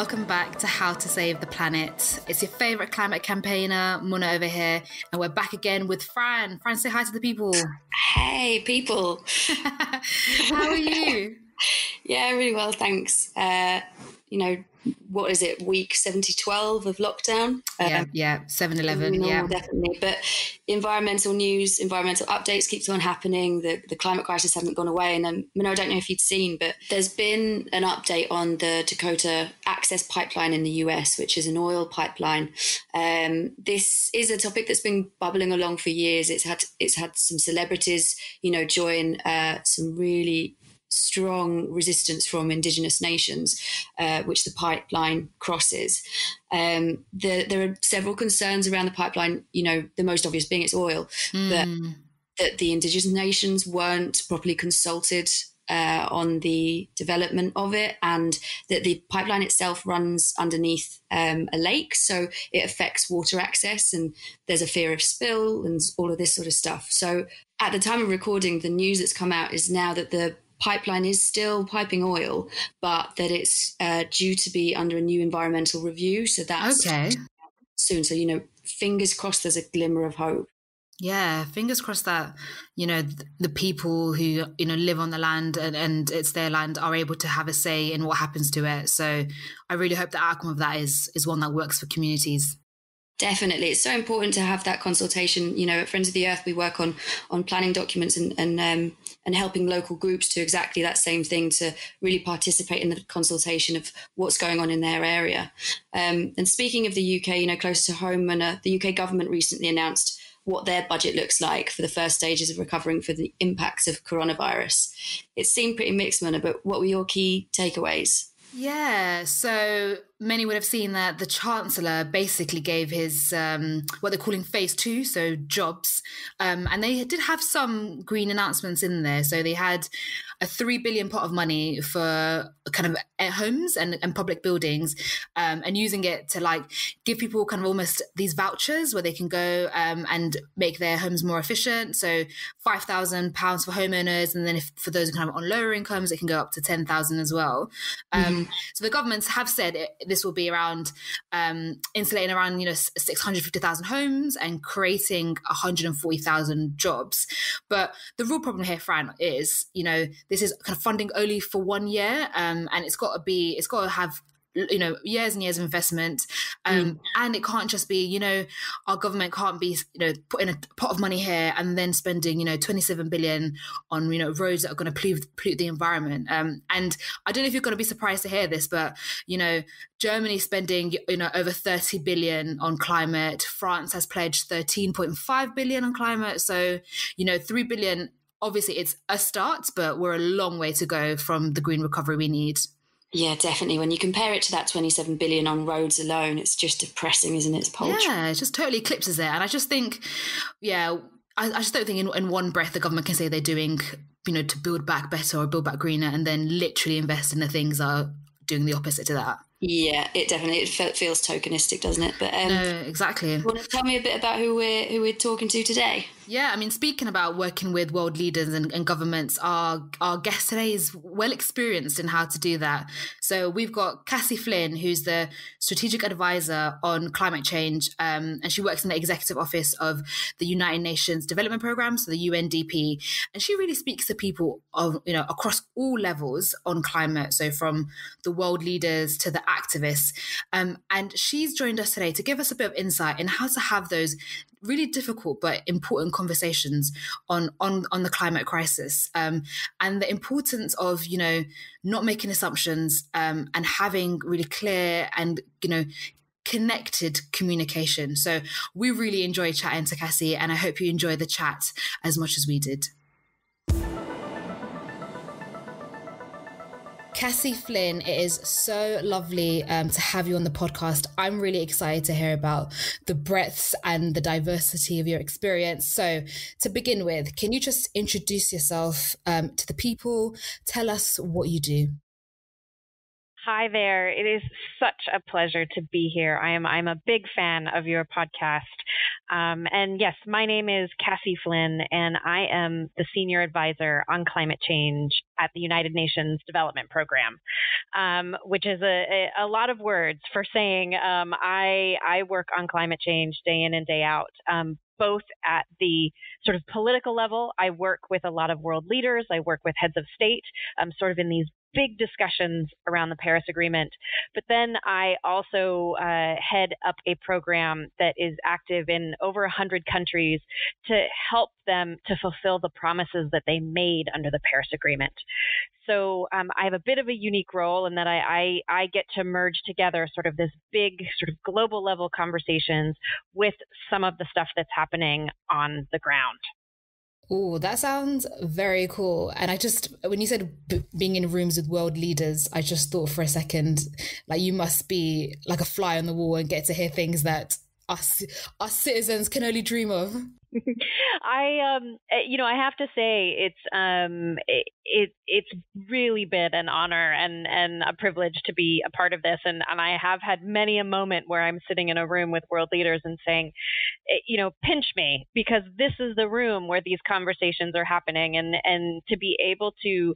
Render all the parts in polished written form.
welcome back to How to Save the Planet. It's your favourite climate campaigner, Muna over here, and we're back again with Fran. Fran, say hi to the people. Hey, people. How are you? Yeah, really well, thanks. What is it, week 70-12 of lockdown? 7-11, yeah. Definitely. But environmental news, environmental updates keeps on happening. The climate crisis hasn't gone away. And I don't know if you'd seen, but there's been an update on the Dakota Access Pipeline in the US, which is an oil pipeline. This is a topic that's been bubbling along for years. It's had some celebrities, join some really strong resistance from indigenous nations, which the pipeline crosses. There are several concerns around the pipeline, the most obvious being it's oil, but that the indigenous nations weren't properly consulted on the development of it, and that the pipeline itself runs underneath a lake, so it affects water access, and there's a fear of spill and all of this sort of stuff. So at the time of recording, the news that's come out is now that the pipeline is still piping oil, but that it's due to be under a new environmental review. So that's okay. Soon. So, fingers crossed there's a glimmer of hope. Yeah, fingers crossed that, the people who, live on the land and it's their land are able to have a say in what happens to it. So I really hope the outcome of that is one that works for communities. Definitely. It's so important to have that consultation. At Friends of the Earth, we work on planning documents and helping local groups to exactly that same thing, to really participate in the consultation of what's going on in their area. And speaking of the UK, close to home, and the UK government recently announced what their budget looks like for the first stages of recovering for the impacts of coronavirus. It seemed pretty mixed, Mona, but what were your key takeaways? Yeah, so many would have seen that the Chancellor basically gave his, what they're calling phase 2, so jobs. And they did have some green announcements in there. So they had a 3 billion pot of money for kind of homes and public buildings, and using it to give people kind of almost these vouchers where they can go and make their homes more efficient. So £5,000 for homeowners. And then for those kind of on lower incomes, it can go up to 10,000 as well. So the governments have said this will be around insulating around 650,000 homes and creating 140,000 jobs. But the real problem here, Fran, is this is kind of funding only for 1 year, and it's got to have years and years of investment, and it can't just be our government can't be putting a pot of money here and then spending 27 billion on roads that are going to pollute the environment. And I don't know if you're going to be surprised to hear this, but Germany's spending over 30 billion on climate. France has pledged 13.5 billion on climate. So 3 billion. Obviously, it's a start, but we're a long way to go from the green recovery we need. Yeah, definitely. When you compare it to that 27 billion on roads alone, it's just depressing, isn't it? It's paltry. Yeah, it just totally eclipses it. And I just think, I just don't think in one breath the government can say they're doing, to build back better or build back greener and then literally invest in the things that are doing the opposite to that. Yeah, it feels tokenistic, doesn't it? But no, exactly. You want to tell me a bit about who we're talking to today? Yeah, I mean, speaking about working with world leaders and governments, our guest today is well experienced in how to do that. So we've got Cassie Flynn, who's the strategic advisor on climate change, and she works in the executive office of the United Nations Development Programme, so the UNDP, and she really speaks to people of across all levels on climate, so from the world leaders to the activists, and she's joined us today to give us a bit of insight in how to have those really difficult but important conversations on the climate crisis, and the importance of not making assumptions, and having really clear and connected communication. So we really enjoyed chatting to Cassie, and I hope you enjoy the chat as much as we did. Cassie Flynn, it is so lovely to have you on the podcast. I'm really excited to hear about the breadths and the diversity of your experience. So to begin with, can you just introduce yourself to the people? Tell us what you do. Hi there. It is such a pleasure to be here. I'm a big fan of your podcast. And yes, my name is Cassie Flynn, and I am the Senior Advisor on Climate Change at the United Nations Development Program, which is a lot of words for saying I work on climate change day in and day out. Both at the sort of political level, I work with a lot of world leaders, I work with heads of state, sort of in these big discussions around the Paris Agreement. But then I also head up a program that is active in over 100 countries to help them to fulfill the promises that they made under the Paris Agreement. So I have a bit of a unique role in that I get to merge together sort of this big sort of global level conversations with some of the stuff that's happening on the ground. Oh, that sounds very cool. And when you said being in rooms with world leaders, I just thought for a second, like you must be like a fly on the wall and get to hear things that us citizens can only dream of. I have to say it's really been an honor and a privilege to be a part of this. And I have had many a moment where I'm sitting in a room with world leaders and saying, pinch me, because this is the room where these conversations are happening. And to be able to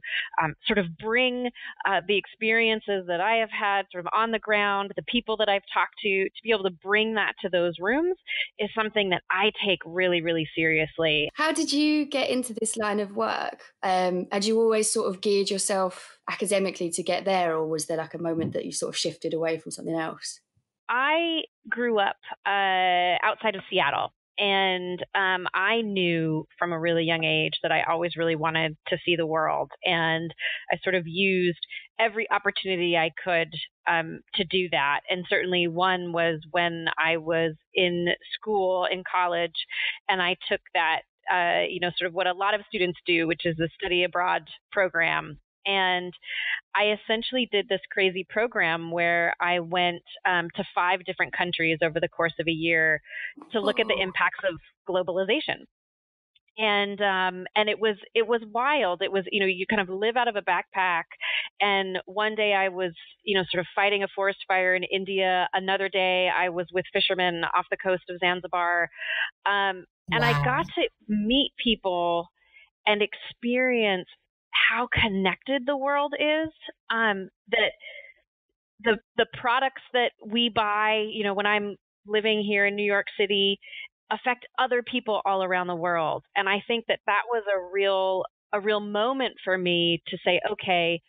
sort of bring the experiences that I have had sort of on the ground, the people that I've talked to be able to bring that to those rooms is something that I take really, really seriously. How did you get into this line of work? Had you always sort of geared yourself academically to get there, or was there like a moment that you sort of shifted away from something else? I grew up outside of Seattle, and I knew from a really young age that I always really wanted to see the world, and I sort of used every opportunity I could to do that. And certainly one was when I was in school, in college, and I took that, sort of what a lot of students do, which is the study abroad program. And I essentially did this crazy program where I went to 5 different countries over the course of a year to look at the impacts of globalization. And it was wild. It was, you kind of live out of a backpack. And one day I was, sort of fighting a forest fire in India. Another day I was with fishermen off the coast of Zanzibar. And Wow. I got to meet people and experience how connected the world is. That the products that we buy, when I'm living here in New York City, affect other people all around the world. And I think that was a real moment for me to say, okay,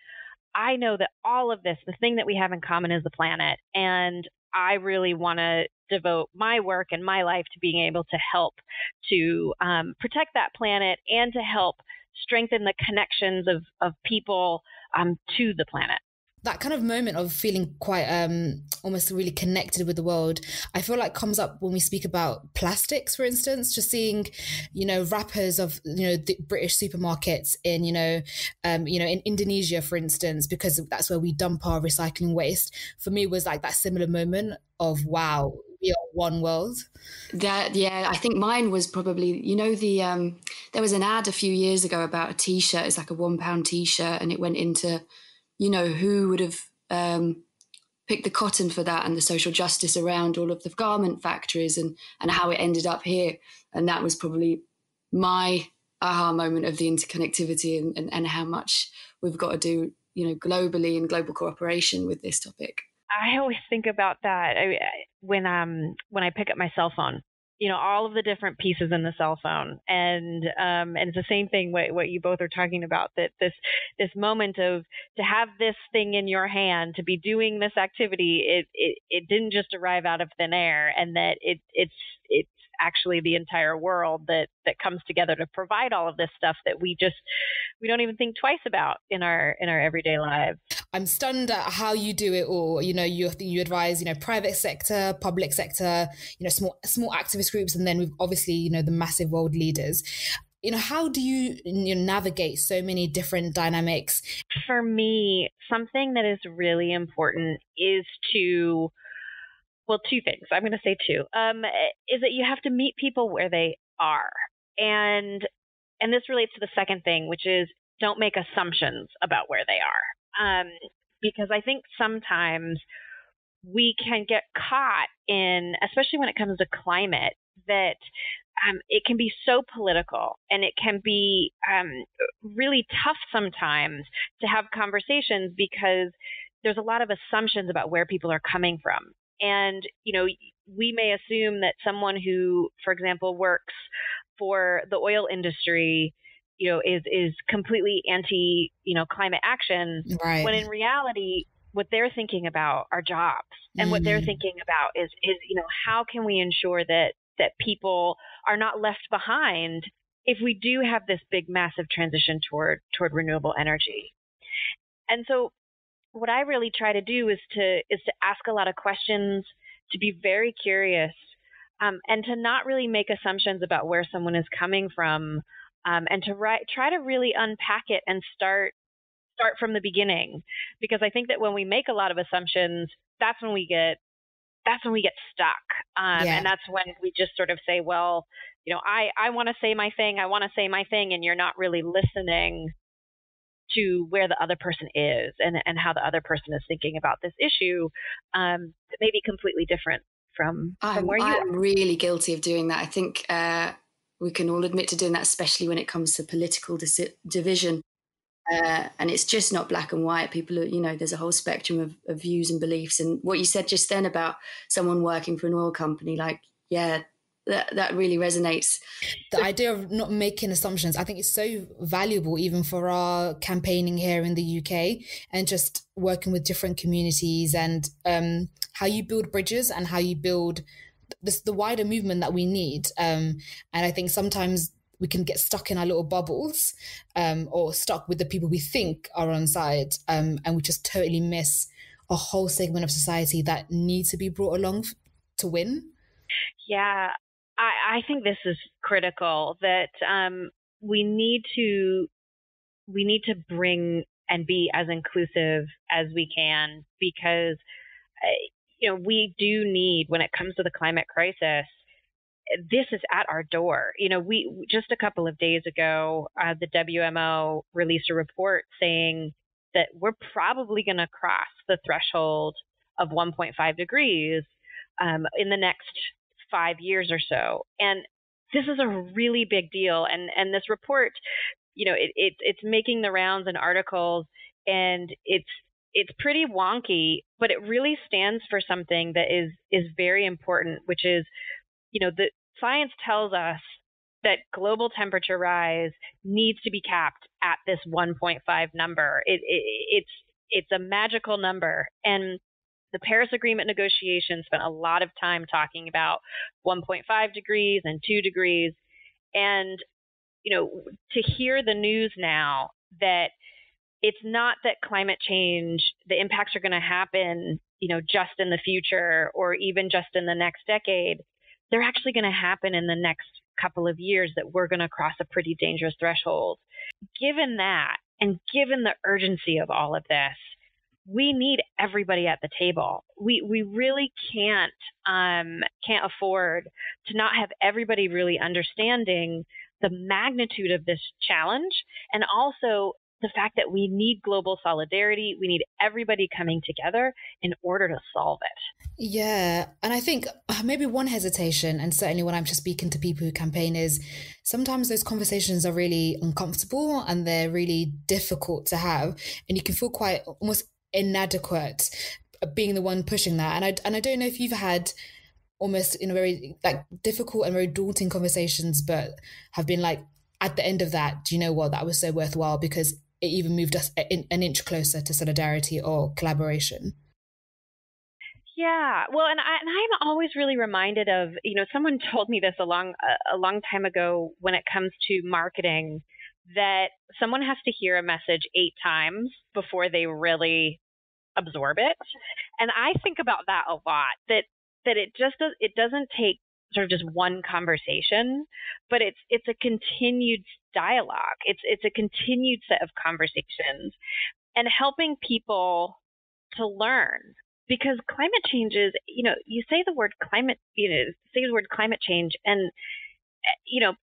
I know that all of this, the thing that we have in common is the planet. And I really want to devote my work and my life to being able to help to protect that planet and to help strengthen the connections of people to the planet. That kind of moment of feeling quite almost really connected with the world, I feel like comes up when we speak about plastics, for instance. Just seeing, wrappers of the British supermarkets in in Indonesia, for instance, because that's where we dump our recycling waste. For me, was like that similar moment of wow, we are one world. I think mine was probably there was an ad a few years ago about a T-shirt. It's like a £1 T-shirt, and it went into who would have picked the cotton for that and the social justice around all of the garment factories and how it ended up here. And that was probably my aha moment of the interconnectivity and how much we've got to do, globally in global cooperation with this topic. I always think about that when I pick up my cell phone. All of the different pieces in the cell phone, and it's the same thing what you both are talking about, that this moment of to have this thing in your hand, to be doing this activity, it didn't just arrive out of thin air, and that it's actually the entire world that comes together to provide all of this stuff that we don't even think twice about in our everyday lives. I'm stunned at how you do it all. You advise, private sector, public sector, small activist groups, and then we've obviously, the massive world leaders. How do you navigate so many different dynamics? For me, something that is really important is two things. I'm going to say two. Is that you have to meet people where they are. And this relates to the second thing, which is don't make assumptions about where they are. Because I think sometimes we can get caught in, especially when it comes to climate, that it can be so political, and it can be really tough sometimes to have conversations because there's a lot of assumptions about where people are coming from. And, we may assume that someone who, for example, works for the oil industry, is completely anti, climate action, Right. when in reality, what they're thinking about are jobs. And what they're thinking about is, how can we ensure that people are not left behind if we do have this big, massive transition toward renewable energy. And so what I really try to do is to ask a lot of questions, to be very curious, and to not really make assumptions about where someone is coming from, and to try to really unpack it and start from the beginning. Because I think that when we make a lot of assumptions, that's when we get stuck. And that's when we just sort of say, well, I want to say my thing. And you're not really listening to where the other person is and how the other person is thinking about this issue, that may be completely different from where you are. I'm really guilty of doing that. I think we can all admit to doing that, especially when it comes to political division. And it's just not black and white. People are, there's a whole spectrum of views and beliefs. And what you said just then about someone working for an oil company, that really resonates. The idea of not making assumptions, I think it's so valuable even for our campaigning here in the UK, and just working with different communities, and how you build bridges and how you build the wider movement that we need. And I think sometimes we can get stuck in our little bubbles, or stuck with the people we think are on side, and we just totally miss a whole segment of society that needs to be brought along to win. Yeah, I think this is critical, that we need to bring and be as inclusive as we can, because we do need, when it comes to the climate crisis, this is at our door. We just a couple of days ago, the WMO released a report saying that we're probably going to cross the threshold of 1.5 degrees in the next 5 years or so. And this is a really big deal. And this report, it's making the rounds in articles, and it's pretty wonky, but it really stands for something that is very important, which is, the science tells us that global temperature rise needs to be capped at this 1.5 number. It's a magical number. And the Paris Agreement negotiations spent a lot of time talking about 1.5 degrees and 2 degrees. And, to hear the news now that it's not that climate change, the impacts are going to happen, just in the future or even just in the next decade. They're actually going to happen in the next couple of years, that we're going to cross a pretty dangerous threshold. Given that, and given the urgency of all of this, we need everybody at the table. We really can't afford to not have everybody really understanding the magnitude of this challenge, and also the fact that we need global solidarity. We need everybody coming together in order to solve it. Yeah. And I think maybe one hesitation, and certainly when I'm just speaking to people who campaign, is sometimes those conversations are really uncomfortable and they're really difficult to have. And you can feel quite almost inadequate being the one pushing that. And I don't know if you've had almost very difficult and very daunting conversations, but have been at the end of that, do you know what, that was so worthwhile because it even moved us an inch closer to solidarity or collaboration. Yeah, well, and I'm always really reminded of, someone told me this a long time ago when it comes to marketing, that someone has to hear a message 8 times before they really absorb it. And I think about that a lot, that it doesn't take sort of just one conversation, but it's a continued dialogue. It's a continued set of conversations, and helping people to learn. Because climate change is, you say the word climate, climate change, and,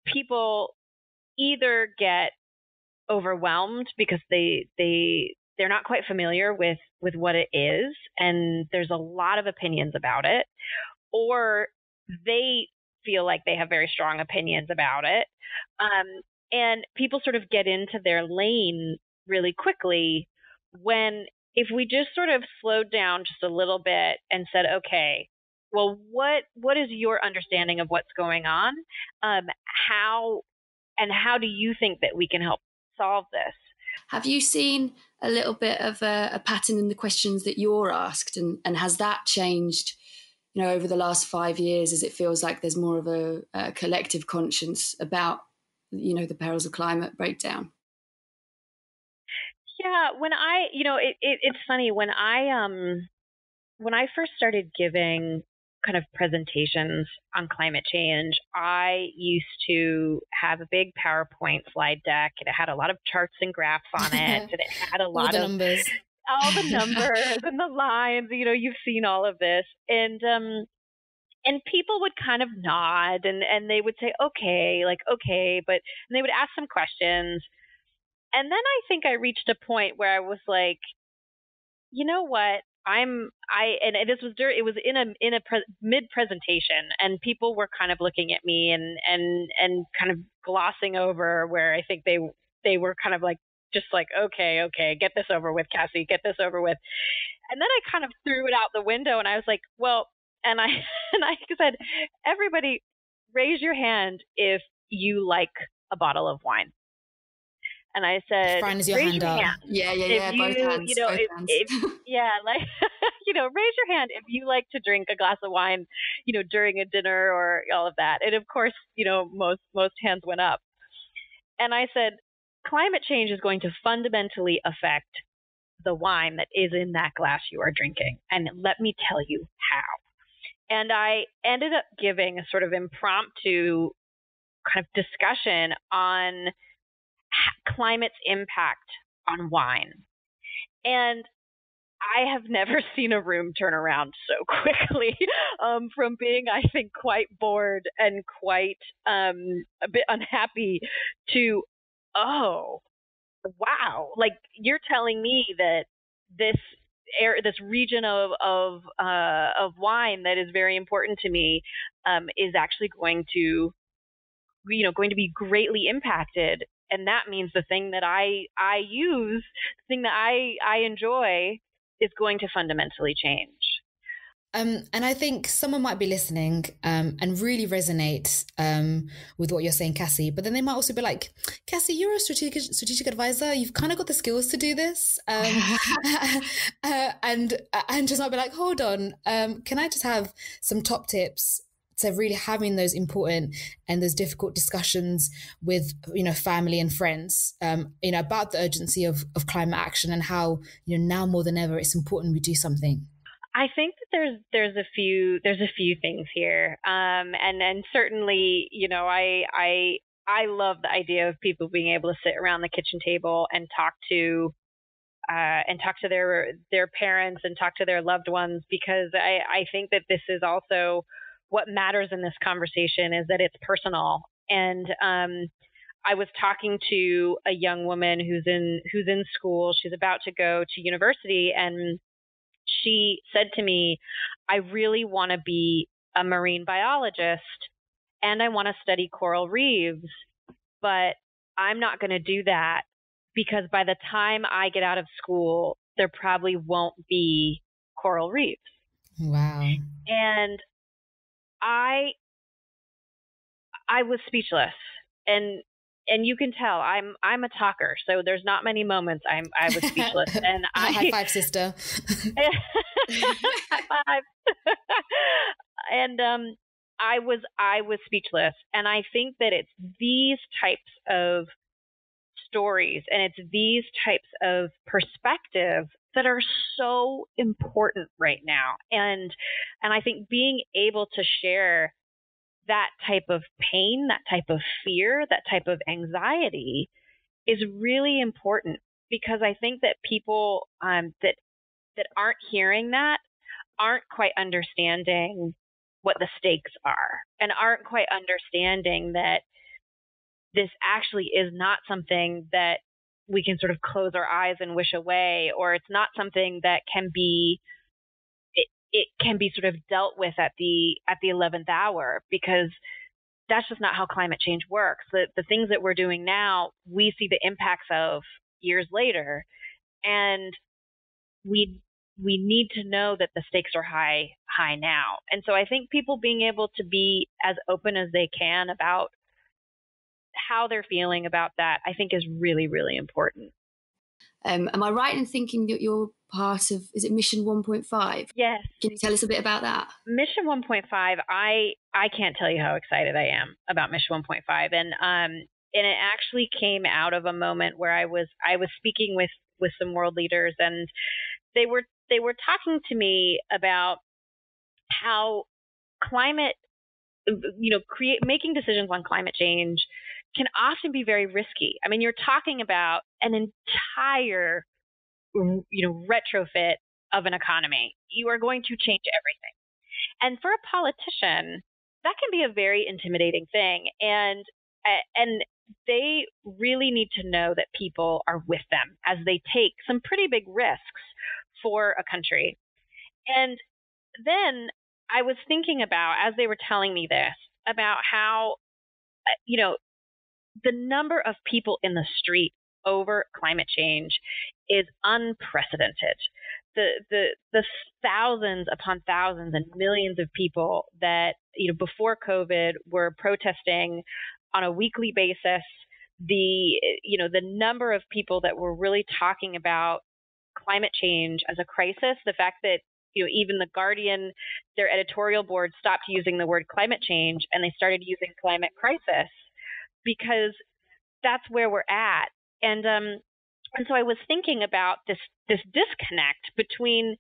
people either get overwhelmed because they're not quite familiar with what it is, and there's a lot of opinions about it, or they feel like they have very strong opinions about it. And people sort of get into their lane really quickly when, if we just sort of slowed down just a little bit and said, okay, well, what is your understanding of what's going on? How do you think that we can help solve this? Have you seen a little bit of a pattern in the questions that you're asked, and has that changed, over the last 5 years, as it feels like there's more of a collective conscience about, the perils of climate breakdown? Yeah, when it's funny, when I first started giving kind of presentations on climate change, I used to have a big PowerPoint slide deck, and it had a lot of charts and graphs on it, and it had a lot of numbers. All the numbers and the lines. You've seen all of this, and people would kind of nod, and they would say, okay, but and they would ask some questions. And then I think I reached a point where I was like, you know what? It was in a mid presentation, and people were kind of looking at me and kind of glossing over where I think they were kind of like, just like, okay, get this over with, Cassie, get this over with. And then I kind of threw it out the window, and I was like, well, and I said, everybody raise your hand if you like a bottle of wine. And I said, Fran, is your hand up? Yeah, both hands. Raise your hand if you like to drink a glass of wine, during a dinner or all of that. And of course, most hands went up. And I said, climate change is going to fundamentally affect the wine that is in that glass you are drinking. And let me tell you how. And I ended up giving a sort of impromptu kind of discussion on climate's impact on wine. And I have never seen a room turn around so quickly, from being, I think, quite bored and quite a bit unhappy to, oh, wow, like you're telling me that this region of wine that is very important to me is actually going to be greatly impacted. And that means the thing that I use, the thing that I enjoy, is going to fundamentally change. And I think someone might be listening and really resonate with what you're saying, Cassie. But then they might also be like, Cassie, you're a strategic advisor. You've kind of got the skills to do this. And just might be like, hold on, can I just have some top tips to really having those important and those difficult discussions with, family and friends, about the urgency of climate action and how, now more than ever, it's important we do something? I think that there's a few things here, and certainly, I love the idea of people being able to sit around the kitchen table and talk to their parents and talk to their loved ones, because I think that this is also what matters in this conversation, is that it's personal. And I was talking to a young woman who's in school. She's about to go to university, and she said to me, I really want to be a marine biologist and I want to study coral reefs, but I'm not going to do that because by the time I get out of school, there probably won't be coral reefs. Wow. And I was speechless, and you can tell I'm a talker, so there's not many moments I was speechless. And high five, sister. High five. And I was speechless, and I think that it's these types of stories and it's these types of perspectives that are so important right now. And I think being able to share that type of pain, that type of fear, that type of anxiety is really important, because I think that people that aren't hearing that aren't quite understanding what the stakes are, and aren't quite understanding that this actually is not something that we can sort of close our eyes and wish away, or it's not something that can be, it can be sort of dealt with at the 11th hour, because that's just not how climate change works. The things that we're doing now, we see the impacts of years later, and we need to know that the stakes are high now. And so I think people being able to be as open as they can about how they're feeling about that, I think is really, really important. Am I right in thinking that you're part of, is it Mission 1.5? Yes. Can you tell us a bit about that? Mission 1.5, I can't tell you how excited I am about Mission 1.5. And it actually came out of a moment where I was speaking with some world leaders, and they were talking to me about how climate, making decisions on climate change can often be very risky. I mean, you're talking about an entire, retrofit of an economy. You are going to change everything. And for a politician, that can be a very intimidating thing. And they really need to know that people are with them as they take some pretty big risks for a country. And then I was thinking about, as they were telling me this, about how, the number of people in the street over climate change is unprecedented. The thousands upon thousands and millions of people that, before COVID were protesting on a weekly basis, the number of people that were really talking about climate change as a crisis, the fact that, even The Guardian, their editorial board stopped using the word climate change and they started using climate crisis, because that's where we're at. And so I was thinking about this disconnect between,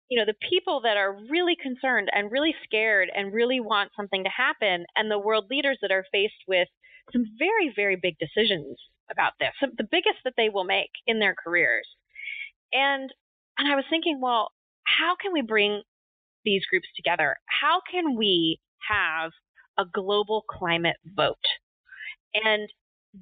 the people that are really concerned and really scared and really want something to happen, and the world leaders that are faced with some very, very big decisions about this, the biggest that they will make in their careers. And I was thinking, well, how can we bring these groups together? How can we have a global climate vote? And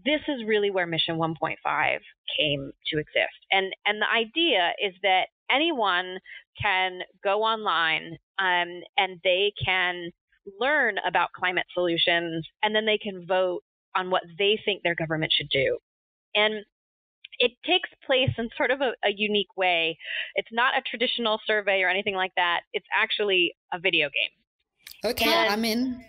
this is really where Mission 1.5 came to exist. And the idea is that anyone can go online and they can learn about climate solutions, and then they can vote on what they think their government should do. And it takes place in sort of a unique way. It's not a traditional survey or anything like that. It's actually a video game. Okay, I'm in.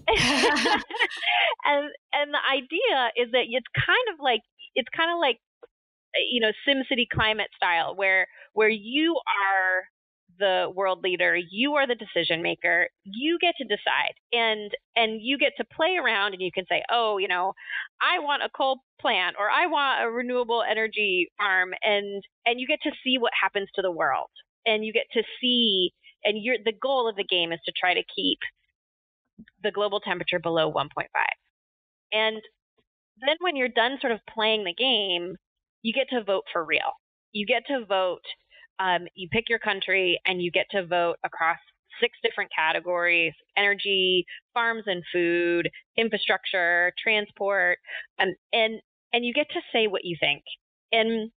and the idea is that it's kind of like SimCity climate style, where you are the world leader, you are the decision maker, you get to decide, and you get to play around, and you can say, oh, I want a coal plant, or I want a renewable energy farm, and you get to see what happens to the world, and you get to see, and the goal of the game is to try to keep the global temperature below 1.5. And then when you're done sort of playing the game, you get to vote for real. You get to vote, you pick your country, and you get to vote across 6 different categories: energy, farms and food, infrastructure, transport, and you get to say what you think. And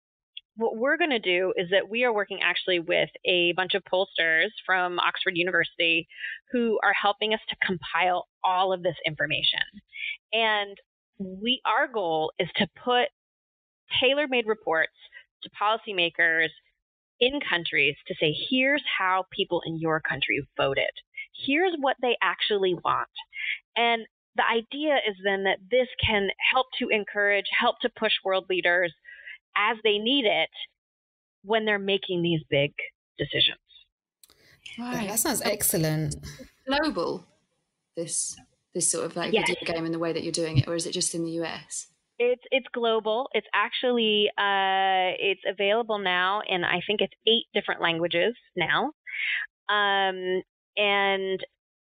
what we're going to do is that we are working actually with a bunch of pollsters from Oxford University who are helping us to compile all of this information. And our goal is to put tailor-made reports to policymakers in countries to say, here's how people in your country voted. Here's what they actually want. And the idea is then that this can help to encourage, help to push world leaders as they need it when they're making these big decisions. Right. That sounds excellent. Global, this sort of video game, in the way that you're doing it, or is it just in the US? It's global. It's actually it's available now in, I think it's 8 different languages now, and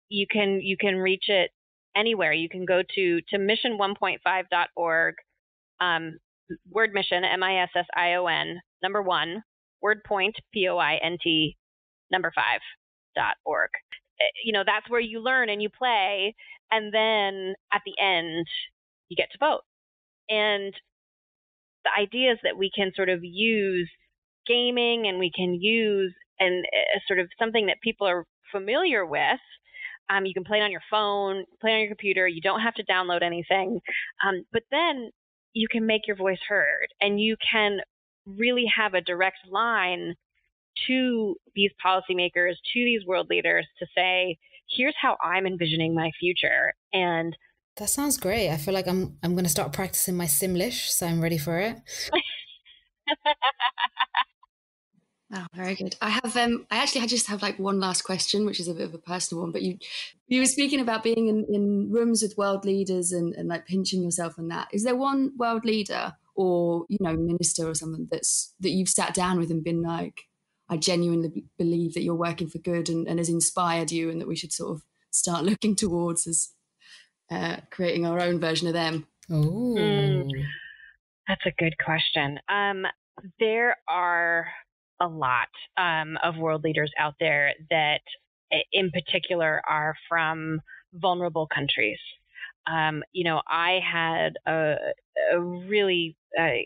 you can reach it anywhere. You can go to mission1.5.org. Word mission, MISSION, number 1, wordpoint, POINT, number 5.org. That's where you learn and you play, and then at the end you get to vote. And the idea is that we can sort of use gaming, and we can use and sort of something that people are familiar with. You can play it on your phone, play it on your computer. You don't have to download anything. But then you can make your voice heard, and you can really have a direct line to these policymakers, to these world leaders, to say, here's how I'm envisioning my future. And that sounds great. I feel like I'm going to start practicing my Simlish, so I'm ready for it. Oh, very good. I just have like one last question, which is a bit of a personal one, but you were speaking about being in rooms with world leaders and like pinching yourself on that. Is there one world leader or, minister or something that you've sat down with and been like, I genuinely believe that you're working for good and has inspired you, and that we should sort of start looking towards as creating our own version of them? Oh, that's a good question. There are a lot of world leaders out there that in particular are from vulnerable countries. I had a really, I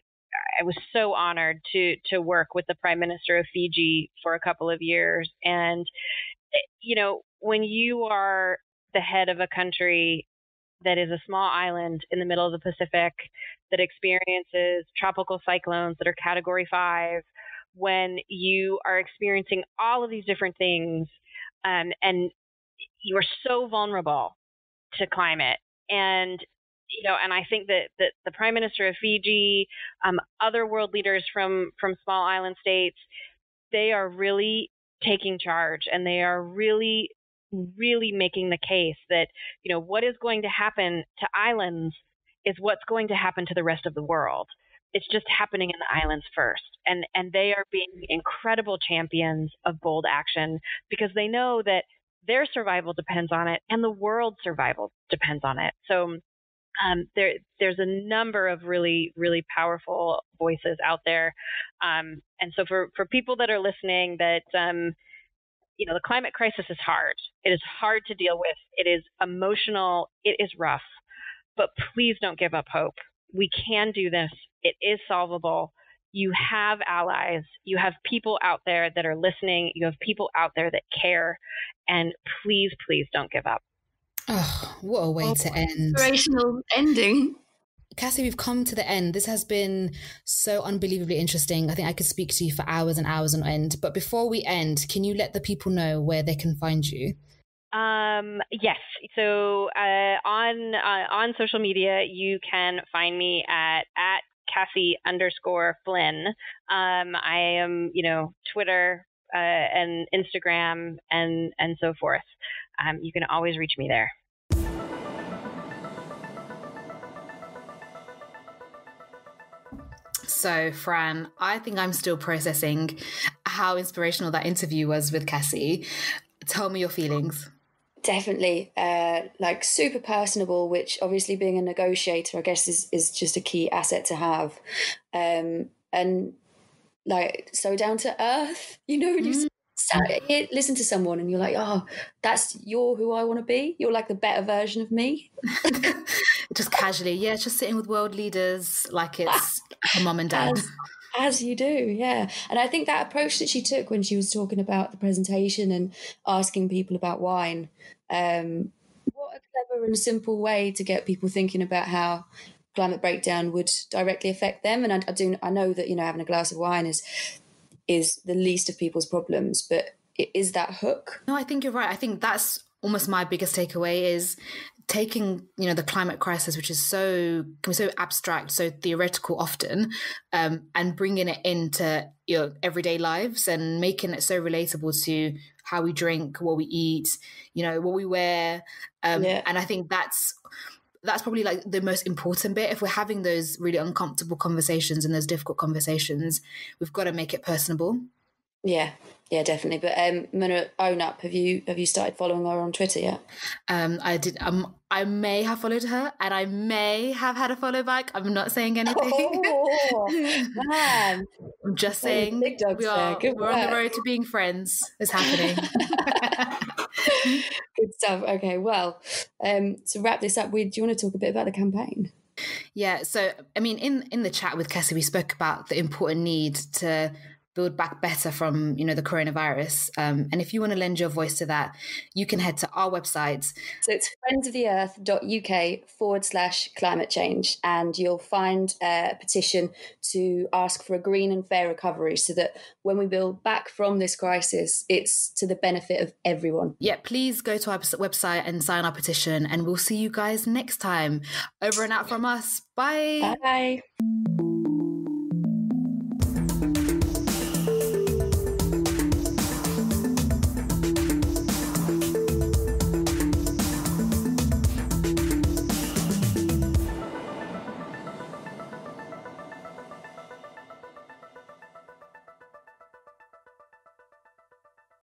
was so honored to work with the Prime Minister of Fiji for a couple of years. And, when you are the head of a country that is a small island in the middle of the Pacific that experiences tropical cyclones that are Category 5, when you are experiencing all of these different things, and you are so vulnerable to climate. And and I think that the Prime Minister of Fiji, other world leaders from small island states, they are really taking charge, and they are really, really making the case that, what is going to happen to islands is what's going to happen to the rest of the world. It's just happening in the islands first. And they are being incredible champions of bold action, because they know that their survival depends on it and the world's survival depends on it. So there's a number of really, really powerful voices out there. And so for people that are listening, that, the climate crisis is hard. It is hard to deal with. It is emotional. It is rough. But please don't give up hope. We can do this. It is solvable. You have allies. You have people out there that are listening. You have people out there that care. And please, please don't give up. Oh, what a way to end. Inspirational ending. Cassie, we've come to the end. This has been so unbelievably interesting. I think I could speak to you for hours and hours on end. But before we end, can you let the people know where they can find you? Yes. So on social media, you can find me at Cassie_Flynn. I am, Twitter and Instagram and so forth. You can always reach me there. So, Fran, I think I'm still processing how inspirational that interview was with Cassie. Tell me your feelings. Definitely, like super personable, which obviously being a negotiator, I guess is just a key asset to have. And like so down to earth, when you listen to someone and you're like, oh, you're who I want to be. You're like the better version of me. Just casually, just sitting with world leaders like it's her mum and dad. As you do, yeah. And I think that approach that she took when she was talking about the presentation and asking people about wine, what a clever and simple way to get people thinking about how climate breakdown would directly affect them. And I know that having a glass of wine is the least of people's problems, but it is that hook. No, I think you're right. I think that's almost my biggest takeaway is taking, the climate crisis, which is so abstract, so theoretical often, and bringing it into everyday lives and making it so relatable to how we drink, what we eat, what we wear. And I think that's probably like the most important bit. If we're having those really uncomfortable conversations and those difficult conversations, we've got to make it personable. Yeah, definitely. But Muna, own up. Have you started following her on Twitter yet? I did. I may have followed her, and I may have had a follow back. I'm not saying anything. Oh, man! I'm just saying we're on the road to being friends. It's happening. Good stuff. Okay, well, to wrap this up, do you want to talk a bit about the campaign? Yeah. So, I mean, in the chat with Cassie, we spoke about the important need to build back better from, the coronavirus. And if you want to lend your voice to that, you can head to our website. So it's friendsoftheearth.uk/climate change, and you'll find a petition to ask for a green and fair recovery so that when we build back from this crisis, it's to the benefit of everyone. Yeah, please go to our website and sign our petition, and we'll see you guys next time. Over and out from us. Bye. Bye.